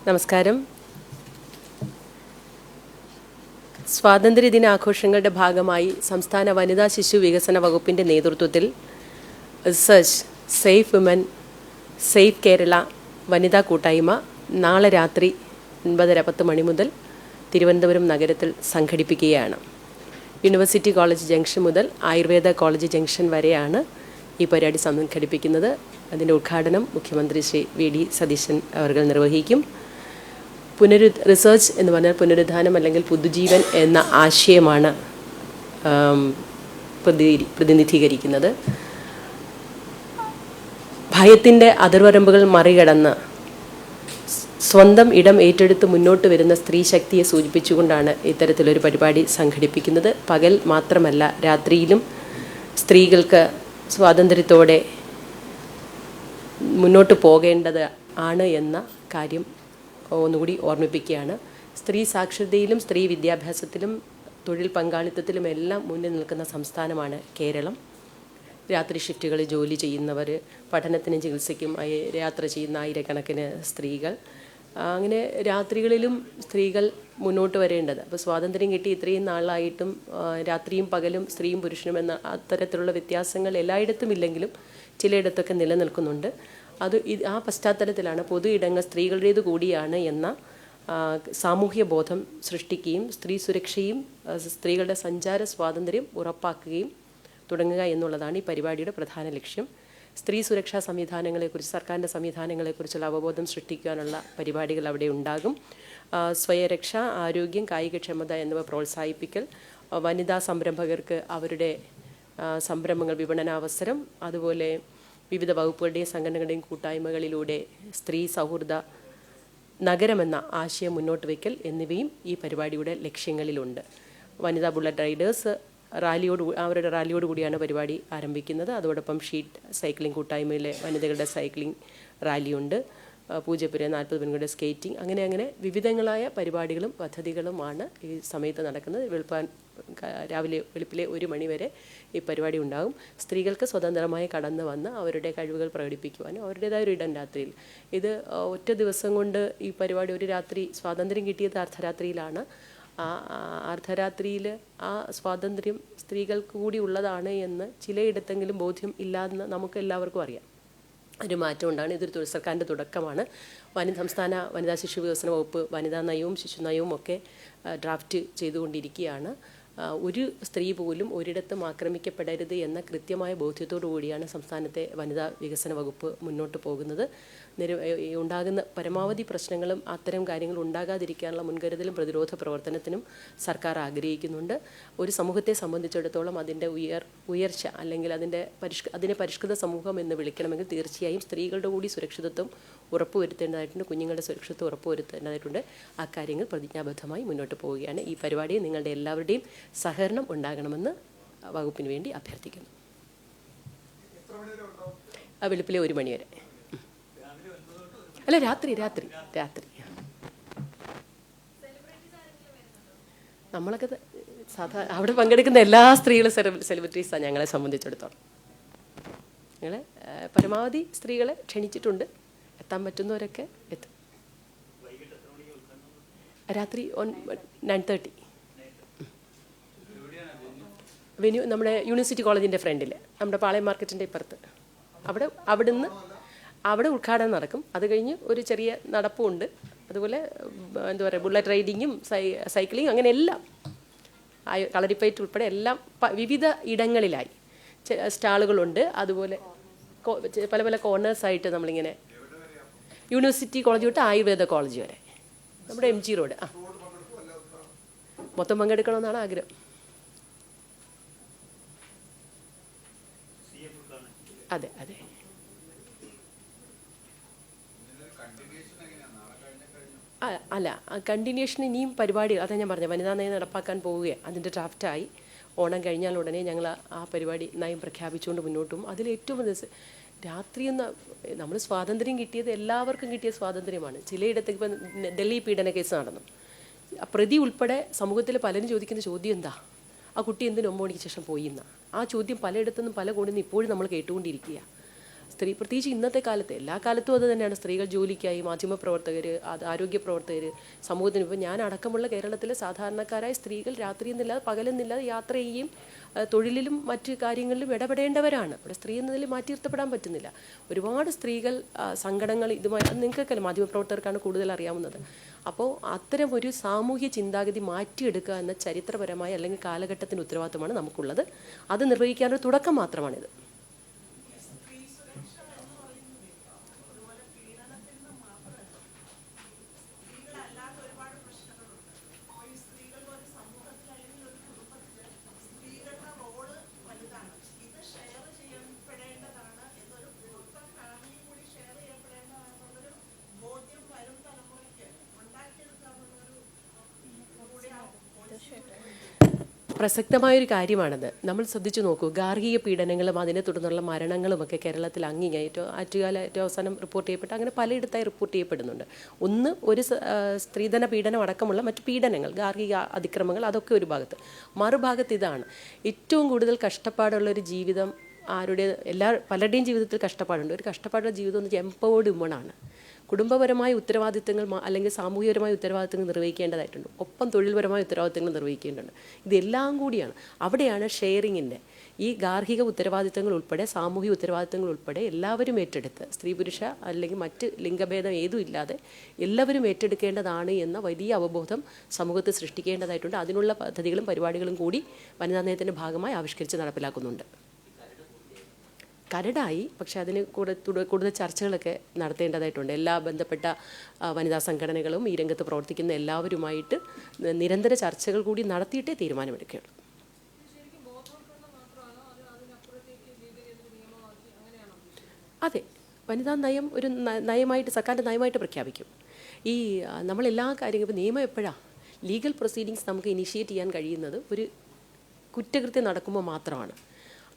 നമസ്കാരം. സ്വാതന്ത്ര്യദിനാഘോഷങ്ങളുടെ ഭാഗമായി സംസ്ഥാന വനിതാ ശിശു വികസന വകുപ്പിൻ്റെ നേതൃത്വത്തിൽ research safe women safe Kerala വനിതാ കൂട്ടായ്മ നാളെ രാത്രി 9:30 മണി മുതൽ തിരുവനന്തപുരം നഗരത്തിൽ സംഘടിപ്പിക്കുകയാണ്. യൂണിവേഴ്സിറ്റി കോളേജ് ജംഗ്ഷൻ മുതൽ ആയുർവേദ കോളേജ് ജംഗ്ഷൻ വരെയാണ് ഈ പരിപാടി സംഘടിപ്പിക്കുന്നത്. അതിൻ്റെ ഉദ്ഘാടനം മുഖ്യമന്ത്രി ശ്രീ വി.ഡി. സതീശൻ അവർ നിർവഹിക്കും. റിസർച്ച് എന്ന് പറഞ്ഞാൽ പുനരുദ്ധാനം അല്ലെങ്കിൽ പുതുജീവൻ എന്ന ആശയമാണ് പ്രതിനിധീകരിക്കുന്നത്. ഭയത്തിൻ്റെ അതിർവരമ്പുകൾ മറികടന്ന് സ്വന്തം ഇടം ഏറ്റെടുത്ത് മുന്നോട്ട് വരുന്ന സ്ത്രീ ശക്തിയെ സൂചിപ്പിച്ചുകൊണ്ടാണ് ഇത്തരത്തിലൊരു പരിപാടി സംഘടിപ്പിക്കുന്നത്. പകൽ മാത്രമല്ല, രാത്രിയിലും സ്ത്രീകൾക്ക് സ്വാതന്ത്ര്യത്തോടെ മുന്നോട്ട് പോകേണ്ടത് ആണ് എന്ന കാര്യം ഒന്നുകൂടി ഓർമ്മിപ്പിക്കുകയാണ്. സ്ത്രീ സാക്ഷരതയിലും സ്ത്രീ വിദ്യാഭ്യാസത്തിലും തൊഴിൽ പങ്കാളിത്തത്തിലും എല്ലാം മുന്നിൽ നിൽക്കുന്ന സംസ്ഥാനമാണ് കേരളം. രാത്രി ഷിഫ്റ്റുകളിൽ ജോലി ചെയ്യുന്നവർ, പഠനത്തിനും ചികിത്സയ്ക്കും യാത്ര ചെയ്യുന്ന ആയിരക്കണക്കിന് സ്ത്രീകൾ, അങ്ങനെ രാത്രികളിലും സ്ത്രീകൾ മുന്നോട്ട് വരേണ്ടത്. അപ്പോൾ സ്വാതന്ത്ര്യം കിട്ടി ഇത്രയും നാളായിട്ടും രാത്രിയും പകലും സ്ത്രീയും പുരുഷനും എന്ന അത്തരത്തിലുള്ള വ്യത്യാസങ്ങൾ എല്ലായിടത്തും ഇല്ലെങ്കിലും ചിലയിടത്തൊക്കെ നിലനിൽക്കുന്നുണ്ട്. ആ പശ്ചാത്തലത്തിലാണ് പൊതു ഇടങ്ങൾ സ്ത്രീകളുടേത് കൂടിയാണ് എന്ന സാമൂഹ്യ ബോധം സൃഷ്ടിക്കുകയും സ്ത്രീ സുരക്ഷയും സ്ത്രീകളുടെ സഞ്ചാര സ്വാതന്ത്ര്യം ഉറപ്പാക്കുകയും തുടങ്ങുക എന്നുള്ളതാണ് ഈ പരിപാടിയുടെ പ്രധാന ലക്ഷ്യം. സ്ത്രീ സുരക്ഷാ സംവിധാനങ്ങളെക്കുറിച്ച്, സർക്കാരിൻ്റെ സംവിധാനങ്ങളെക്കുറിച്ചുള്ള അവബോധം സൃഷ്ടിക്കാനുള്ള പരിപാടികൾ അവിടെ ഉണ്ടാകും. സ്വയരക്ഷ, ആരോഗ്യം, കായികക്ഷമത എന്നിവ പ്രോത്സാഹിപ്പിക്കൽ, വനിതാ സംരംഭകർക്ക് അവരുടെ സംരംഭങ്ങൾ വിപണനാവസരം, അതുപോലെ വിവിധ വകുപ്പുകളുടെയും സംഘടനകളുടെയും കൂട്ടായ്മകളിലൂടെ സ്ത്രീ സൗഹൃദ നഗരമെന്ന ആശയം മുന്നോട്ട് വയ്ക്കൽ എന്നിവയും ഈ പരിപാടിയുടെ ലക്ഷ്യങ്ങളിലുണ്ട്. വനിതാ ബുള്ളറ്റ് റൈഡേഴ്സ് അവരുടെ റാലിയോട് കൂടിയാണ് പരിപാടി ആരംഭിക്കുന്നത്. അതോടൊപ്പം ഷീറ്റ് സൈക്ലിംഗ് കൂട്ടായ്മയിലെ വനിതകളുടെ സൈക്ലിംഗ് റാലിയുണ്ട്. പൂജപ്പുര 40 പെൺകുട്ടികളുടെ സ്കേറ്റിംഗ്, അങ്ങനെ വിവിധങ്ങളായ പരിപാടികളും പദ്ധതികളുമാണ് ഈ സമയത്ത് നടക്കുന്നത്. രാവിലെ വെളുപ്പിലെ 1 മണി വരെ ഈ പരിപാടി ഉണ്ടാകും. സ്ത്രീകൾക്ക് സ്വതന്ത്രമായി കടന്നു വന്ന് അവരുടെ കഴിവുകൾ പ്രകടിപ്പിക്കുവാനും അവരുടേതായ ഒരു ഇടം രാത്രിയിൽ. ഇത് ഒറ്റ ദിവസം കൊണ്ട് ഈ പരിപാടി, ഒരു രാത്രി സ്വാതന്ത്ര്യം കിട്ടിയത് അർദ്ധരാത്രിയിലാണ്. ആ അർദ്ധരാത്രിയിൽ ആ സ്വാതന്ത്ര്യം സ്ത്രീകൾക്ക് കൂടി ഉള്ളതാണ് എന്ന് ചിലയിടത്തെങ്കിലും ബോധ്യം ഇല്ലാതെന്ന് നമുക്ക് എല്ലാവർക്കും അറിയാം. ഒരു മാറ്റം ഉണ്ടാണ്. ഇതൊരു സർക്കാരിൻ്റെ തുടക്കമാണ്. സംസ്ഥാന വനിതാ ശിശു വികസന വകുപ്പ് വനിതാ നയവും ശിശു നയവും ഒക്കെ ഡ്രാഫ്റ്റ് ചെയ്തുകൊണ്ടിരിക്കുകയാണ്. ഒരു സ്ത്രീ പോലും ഒരിടത്തും ആക്രമിക്കപ്പെടരുത് എന്ന കൃത്യമായ ബോധ്യത്തോടു കൂടിയാണ് സംസ്ഥാനത്തെ വനിതാ വികസന വകുപ്പ് മുന്നോട്ട് പോകുന്നത്. ഉണ്ടാകുന്ന പരമാവധി പ്രശ്നങ്ങളും അത്തരം കാര്യങ്ങൾ ഉണ്ടാകാതിരിക്കാനുള്ള മുൻകരുതലും പ്രതിരോധ പ്രവർത്തനത്തിനും സർക്കാർ ആഗ്രഹിക്കുന്നുണ്ട്. ഒരു സമൂഹത്തെ സംബന്ധിച്ചിടത്തോളം അതിൻ്റെ ഉയർച്ച അല്ലെങ്കിൽ അതിനെ പരിഷ്കൃത സമൂഹം എന്ന് വിളിക്കണമെങ്കിൽ തീർച്ചയായും സ്ത്രീകളുടെ കൂടി സുരക്ഷിതത്വം ഉറപ്പുവരുത്തേണ്ടതായിട്ടുണ്ട്, കുഞ്ഞുങ്ങളുടെ സുരക്ഷിതത്വം ഉറപ്പുവരുത്തേണ്ടതായിട്ടുണ്ട്. ആ കാര്യങ്ങൾ പ്രതിജ്ഞാബദ്ധമായി മുന്നോട്ട് പോവുകയാണ്. ഈ പരിപാടിയിൽ നിങ്ങളുടെ എല്ലാവരുടെയും സഹകരണം ഉണ്ടാകണമെന്ന് വകുപ്പിന് വേണ്ടി അഭ്യർത്ഥിക്കുന്നു. വെളുപ്പിലെ 1 മണി വരെ. അല്ല, രാത്രി നമ്മളൊക്കെ അവിടെ പങ്കെടുക്കുന്ന എല്ലാ സ്ത്രീകളും സെലിബ്രിറ്റീസാണ് ഞങ്ങളെ സംബന്ധിച്ചിടത്തോളം. ഞങ്ങൾ പരമാവധി സ്ത്രീകളെ ക്ഷണിച്ചിട്ടുണ്ട്. എത്താൻ പറ്റുന്നവരൊക്കെ എത്തും. രാത്രി 9:30 വെന്യൂ നമ്മുടെ യൂണിവേഴ്സിറ്റി കോളേജിൻ്റെ ഫ്രണ്ടിൽ, നമ്മുടെ പാളയം മാർക്കറ്റിൻ്റെ ഇപ്പുറത്ത്. അവിടെ ഉദ്ഘാടനം നടക്കും. അത് കഴിഞ്ഞ് ഒരു ചെറിയ നടപ്പുമുണ്ട്. അതുപോലെ ബുള്ളറ്റ് റൈഡിങ്ങും സൈക്ലിങ്ങും അങ്ങനെ എല്ലാം, കളരിപ്പയറ്റ് ഉൾപ്പെടെ എല്ലാം വിവിധ ഇടങ്ങളിലായി സ്റ്റാളുകളുണ്ട്. അതുപോലെ പല പല കോർണേഴ്സായിട്ട് നമ്മളിങ്ങനെ യൂണിവേഴ്സിറ്റി കോളേജ് തൊട്ട് ആയുർവേദ കോളേജ് വരെ, നമ്മുടെ MG റോഡ് മൊത്തം പങ്കെടുക്കണമെന്നാണ് ആഗ്രഹം. അതെ. അല്ല, കണ്ടിന്യൂഷൻ ഇനിയും പരിപാടികൾ, അതാ ഞാൻ പറഞ്ഞത്, വനിതാ നയം നടപ്പാക്കാൻ പോവുകയാണ്. അതിൻ്റെ ഡ്രാഫ്റ്റായി. ഓണം കഴിഞ്ഞാൽ ഉടനെ ഞങ്ങൾ ആ പരിപാടി നയം പ്രഖ്യാപിച്ചുകൊണ്ട് മുന്നോട്ട് പോകും. അതിലേറ്റവും രാത്രിയെന്ന് നമ്മൾ സ്വാതന്ത്ര്യം കിട്ടിയത് എല്ലാവർക്കും കിട്ടിയ സ്വാതന്ത്ര്യമാണ്. ചിലയിടത്തേക്ക് ഇപ്പം ഡൽഹി പീഡന കേസ് നടന്നു. പ്രതി ഉൾപ്പെടെ സമൂഹത്തിൽ പലരും ചോദിക്കുന്ന ചോദ്യം എന്താ, ആ കുട്ടി എന്തിന് 9 മണിക്ക് ശേഷം പോയി എന്നാണ്. ആ ചോദ്യം പലയിടത്തുനിന്നും പല കോണിൽ നിന്ന് ഇപ്പോഴും നമ്മൾ കേട്ടുകൊണ്ടിരിക്കുക. സ്ത്രീ പ്രത്യേകിച്ച് ഇന്നത്തെ കാലത്ത്, എല്ലാ കാലത്തും അത് തന്നെയാണ്. സ്ത്രീകൾ ജോലിക്കായി, മാധ്യമപ്രവർത്തകർ, ആരോഗ്യ പ്രവർത്തകർ, സമൂഹത്തിന് ഇപ്പോൾ ഞാൻ അടക്കമുള്ള കേരളത്തിലെ സാധാരണക്കാരായ സ്ത്രീകൾ രാത്രിയെന്നില്ലാതെ പകലെന്നില്ലാതെ യാത്ര ചെയ്യുകയും തൊഴിലിലും മറ്റ് കാര്യങ്ങളിലും ഇടപെടേണ്ടവരാണ്. അവിടെ സ്ത്രീ എന്നതിൽ മാറ്റി നിർത്തപ്പെടാൻ പറ്റുന്നില്ല. ഒരുപാട് സ്ത്രീകൾ സങ്കടങ്ങൾ ഇതുമായി, നിങ്ങൾക്കൊക്കെ മാധ്യമപ്രവർത്തകർക്കാണ് കൂടുതൽ അറിയാവുന്നത്. അപ്പോൾ അത്തരം ഒരു സാമൂഹ്യ ചിന്താഗതി മാറ്റിയെടുക്കുക എന്ന ചരിത്രപരമായ അല്ലെങ്കിൽ കാലഘട്ടത്തിൻ്റെ ഉത്തരവാദിത്തമാണ് നമുക്കുള്ളത്. അത് നിർവഹിക്കാനൊരു തുടക്കം മാത്രമാണിത്. പ്രസക്തമായൊരു കാര്യമാണത്. നമ്മൾ ശ്രദ്ധിച്ചു നോക്കൂ, ഗാർഹിക പീഡനങ്ങളും അതിനെ തുടർന്നുള്ള മരണങ്ങളുമൊക്കെ കേരളത്തിൽ ആറ്റുകാല ഏറ്റവും അവസാനം റിപ്പോർട്ട് ചെയ്യപ്പെട്ട, അങ്ങനെ പലയിടത്തായി റിപ്പോർട്ട് ചെയ്യപ്പെടുന്നുണ്ട്. ഒന്ന് ഒരു സ്ത്രീധന പീഡനം അടക്കമുള്ള മറ്റ് പീഡനങ്ങൾ, ഗാർഹിക അതിക്രമങ്ങൾ, അതൊക്കെ ഒരു ഭാഗത്ത്. മറുഭാഗത്ത് ഇതാണ് ഏറ്റവും കൂടുതൽ കഷ്ടപ്പാടുള്ളൊരു ജീവിതം. പലരുടെയും ജീവിതത്തിൽ കഷ്ടപ്പാടുണ്ട്. ഒരു കഷ്ടപ്പാടുള്ള ജീവിതം എന്ന് വെച്ചാൽ എംപവേർഡ് വുമണാണ്. കുടുംബപരമായ ഉത്തരവാദിത്തങ്ങൾ അല്ലെങ്കിൽ സാമൂഹികപരമായ ഉത്തരവാദിത്തങ്ങൾ നിർവഹിക്കേണ്ടതായിട്ടുണ്ട്. ഒപ്പം തൊഴിൽപരമായ ഉത്തരവാദിത്തങ്ങൾ നിർവഹിക്കേണ്ടതുണ്ട്. ഇതെല്ലാം കൂടിയാണ്. അവിടെയാണ് ഷെയറിങ്ങിൻ്റെ ഈ ഗാർഹിക ഉത്തരവാദിത്തങ്ങൾ ഉൾപ്പെടെ സാമൂഹിക ഉത്തരവാദിത്തങ്ങൾ ഉൾപ്പെടെ എല്ലാവരും ഏറ്റെടുത്ത്, സ്ത്രീ പുരുഷ അല്ലെങ്കിൽ മറ്റ് ലിംഗഭേദം ഏതും ഇല്ലാതെ എല്ലാവരും ഏറ്റെടുക്കേണ്ടതാണ് എന്ന വലിയ അവബോധം സമൂഹത്തിൽ സൃഷ്ടിക്കേണ്ടതായിട്ടുണ്ട്. അതിനുള്ള പദ്ധതികളും പരിപാടികളും കൂടി വനിതാ നയത്തിൻ്റെ ഭാഗമായി ആവിഷ്കരിച്ച് നടപ്പിലാക്കുന്നുണ്ട്. കരടായി, പക്ഷേ അതിന് കൂടുതൽ ചർച്ചകളൊക്കെ നടത്തേണ്ടതായിട്ടുണ്ട്. എല്ലാ ബന്ധപ്പെട്ട വനിതാ സംഘടനകളും ഈ രംഗത്ത് പ്രവർത്തിക്കുന്ന എല്ലാവരുമായിട്ട് നിരന്തര ചർച്ചകൾ കൂടി നടത്തിയിട്ടേ തീരുമാനമെടുക്കുകയുള്ളൂ. അതെ, വനിതാ നയം ഒരു നയമായിട്ട്, സർക്കാരിൻ്റെ നയമായിട്ട് പ്രഖ്യാപിക്കും. ഈ നമ്മളെല്ലാ കാര്യങ്ങളും, ഇപ്പോൾ നിയമം എപ്പോഴാണ് ലീഗൽ പ്രൊസീഡിങ്സ് നമുക്ക് ഇനിഷ്യേറ്റ് ചെയ്യാൻ കഴിയുന്നത് ഒരു കുറ്റകൃത്യം നടക്കുമ്പോൾ മാത്രമാണ്.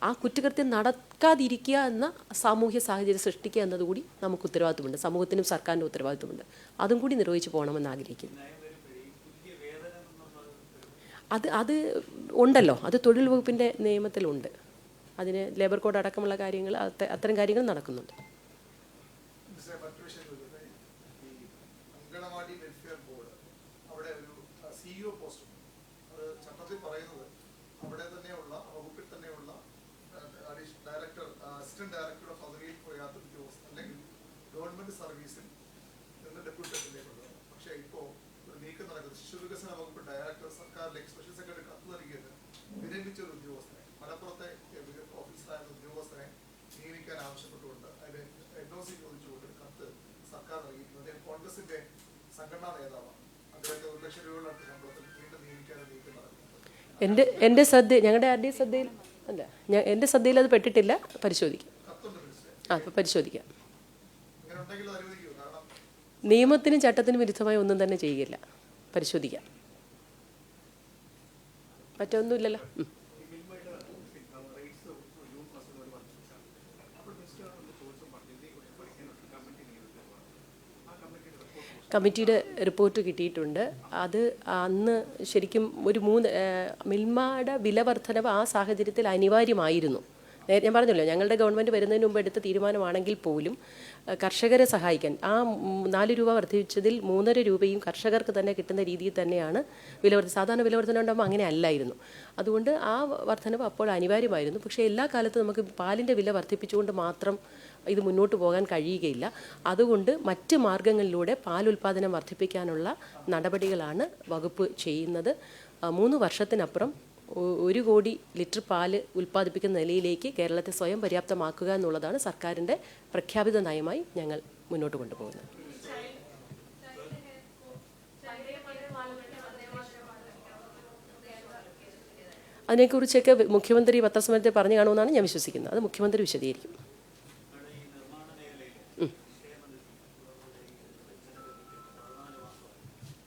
ആ കുറ്റകൃത്യം നടക്കാതിരിക്കുക എന്ന സാമൂഹ്യ സാഹചര്യം സൃഷ്ടിക്കുക എന്നതുകൂടി നമുക്ക് ഉത്തരവാദിത്വമുണ്ട്. സമൂഹത്തിനും സർക്കാരിൻ്റെ ഉത്തരവാദിത്വമുണ്ട്. അതും കൂടി നിർവഹിച്ച് പോകണമെന്ന് ആഗ്രഹിക്കുന്നു. അത് ഉണ്ടല്ലോ, അത് തൊഴിൽ വകുപ്പിൻ്റെ നിയമത്തിലുണ്ട്. അതിന് ലേബർ കോഡ് അടക്കമുള്ള കാര്യങ്ങൾ, അത്തരം കാര്യങ്ങൾ നടക്കുന്നുണ്ട്. ഡയറക്ടർ ഓഫ് ഹൗസിംഗ് പ്രയാത്ത ഉദ്യോഗസ്ഥൻ അല്ലെങ്കിൽ ഗവൺമെന്റ് സർവീസിൽ നിന്ന് ഡെപ്യൂട്ടേഷനിലേക്കുള്ളത്. പക്ഷേ ഇപ്പോൾ ഒരു നീക്കം നടക്കുന്നത്, ശിശു വികസന വകുപ്പ് ഡയറക്ടർ സർക്കാരിലേക്ക് സ്പെഷ്യൽ സെക്രട്ടറി കത്ത് നൽകിയത് വിരമിച്ച ഒരു ഉദ്യോഗസ്ഥനെ, മലപ്പുറത്തെ ഓഫീസറായ ഉദ്യോഗസ്ഥനെ നിയമിക്കാൻ ആവശ്യപ്പെട്ടുകൊണ്ട് അതിന് NOC ചോദിച്ചുകൊണ്ട് കത്ത് സർക്കാർ നൽകിയിരുന്നത്. കോൺഗ്രസിന്റെ സംഘടനാ നേതാവാണ്. അദ്ദേഹത്തെ 1 ലക്ഷം രൂപയുടെ അടുത്ത് ശമ്പളത്തിൽ വീണ്ടും നിയമിക്കാൻ നീക്കം നടക്കുന്നത്. എൻ്റെ ശ്രദ്ധ, ഞങ്ങളുടെ ആരുടെയും ശ്രദ്ധയിൽ അല്ല, എൻ്റെ ശ്രദ്ധയിൽ അത് പെട്ടിട്ടില്ല. പരിശോധിക്കാം. അപ്പോൾ പരിശോധിക്കാം. നിയമത്തിനും ചട്ടത്തിനും വിരുദ്ധമായി ഒന്നും തന്നെ ചെയ്യുകയില്ല. പരിശോധിക്കാം. മറ്റൊന്നുമില്ലല്ലോ. കമ്മിറ്റിയുടെ റിപ്പോർട്ട് കിട്ടിയിട്ടുണ്ട്. അത് അന്ന് ശരിക്കും ഒരു മിൽമയുടെ വില വർധനവ് ആ സാഹചര്യത്തിൽ അനിവാര്യമായിരുന്നു. ഞാൻ പറഞ്ഞല്ലോ, ഞങ്ങളുടെ ഗവൺമെൻറ് വരുന്നതിന് മുമ്പ് എടുത്ത തീരുമാനമാണെങ്കിൽ പോലും കർഷകരെ സഹായിക്കാൻ ആ 4 രൂപ വർദ്ധിപ്പിച്ചതിൽ 3.5 രൂപയും കർഷകർക്ക് തന്നെ കിട്ടുന്ന രീതിയിൽ തന്നെയാണ് സാധാരണ വില വർധന ഉണ്ടാകുമ്പോൾ അങ്ങനെ അല്ലായിരുന്നു. അതുകൊണ്ട് ആ വർധനവ് അപ്പോൾ അനിവാര്യമായിരുന്നു. പക്ഷേ എല്ലാ കാലത്തും നമുക്ക് പാലിൻ്റെ വില വർദ്ധിപ്പിച്ചുകൊണ്ട് മാത്രം ഇത് മുന്നോട്ട് പോകാൻ കഴിയുകയില്ല. അതുകൊണ്ട് മറ്റ് മാർഗങ്ങളിലൂടെ പാൽ ഉൽപ്പാദനം വർദ്ധിപ്പിക്കാനുള്ള നടപടികളാണ് വകുപ്പ് ചെയ്യുന്നത്. 3 വർഷത്തിനപ്പുറം 1 കോടി ലിറ്റർ പാല് ഉൽപ്പാദിപ്പിക്കുന്ന നിലയിലേക്ക് കേരളത്തെ സ്വയം പര്യാപ്തമാക്കുക എന്നുള്ളതാണ് സർക്കാരിൻ്റെ പ്രഖ്യാപിത നയമായി ഞങ്ങൾ മുന്നോട്ട് കൊണ്ടുപോകുന്നത്. അതിനെക്കുറിച്ചൊക്കെ മുഖ്യമന്ത്രി പത്രസമ്മേളനത്തിൽ പറഞ്ഞു കാണുമെന്നാണ് ഞാൻ വിശ്വസിക്കുന്നത്. അത് മുഖ്യമന്ത്രി വിശദീകരിക്കും.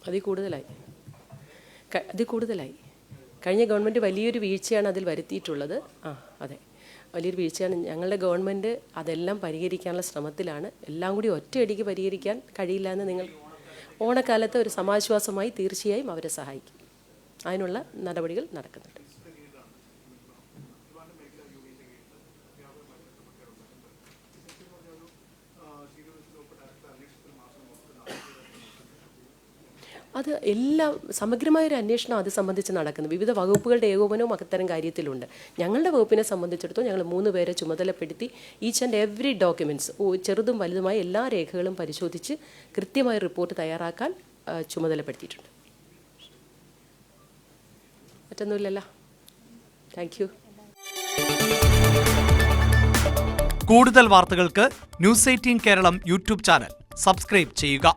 അതിൽ കൂടുതലായി കഴിഞ്ഞ ഗവൺമെൻറ് വലിയൊരു വീഴ്ചയാണ് അതിൽ വരുത്തിയിട്ടുള്ളത്. അതെ, വലിയൊരു വീഴ്ചയാണ്. ഞങ്ങളുടെ ഗവൺമെൻറ് അതെല്ലാം പരിഹരിക്കാനുള്ള ശ്രമത്തിലാണ്. എല്ലാം കൂടി ഒറ്റയടിക്ക് പരിഹരിക്കാൻ കഴിയില്ല എന്ന് നിങ്ങൾ ഓണക്കാലത്ത് ഒരു സമാശ്വാസമായി തീർച്ചയായും അവരെ സഹായിക്കും. അതിനുള്ള നടപടികൾ നടക്കുന്നുണ്ട്. അത് എല്ലാം സമഗ്രമായൊരു അന്വേഷണം അത് സംബന്ധിച്ച് നടക്കുന്നു. വിവിധ വകുപ്പുകളുടെ ഏകോപനവും അത്തരം കാര്യത്തിലുണ്ട്. ഞങ്ങളുടെ വകുപ്പിനെ സംബന്ധിച്ചിടത്തോളം ഞങ്ങൾ 3 പേരെ ചുമതലപ്പെടുത്തി ഈച്ച് ആൻഡ് എവറി ഡോക്യുമെൻറ്റ്സ് ചെറുതും വലുതുമായ എല്ലാ രേഖകളും പരിശോധിച്ച് കൃത്യമായ റിപ്പോർട്ട് തയ്യാറാക്കാൻ ചുമതലപ്പെടുത്തിയിട്ടുണ്ട്. മറ്റൊന്നുമില്ലല്ലോ. Thank you. കൂടുതൽ വാർത്തകൾക്ക് news 18 Keralam YouTube channel subscribe ചെയ്യുക.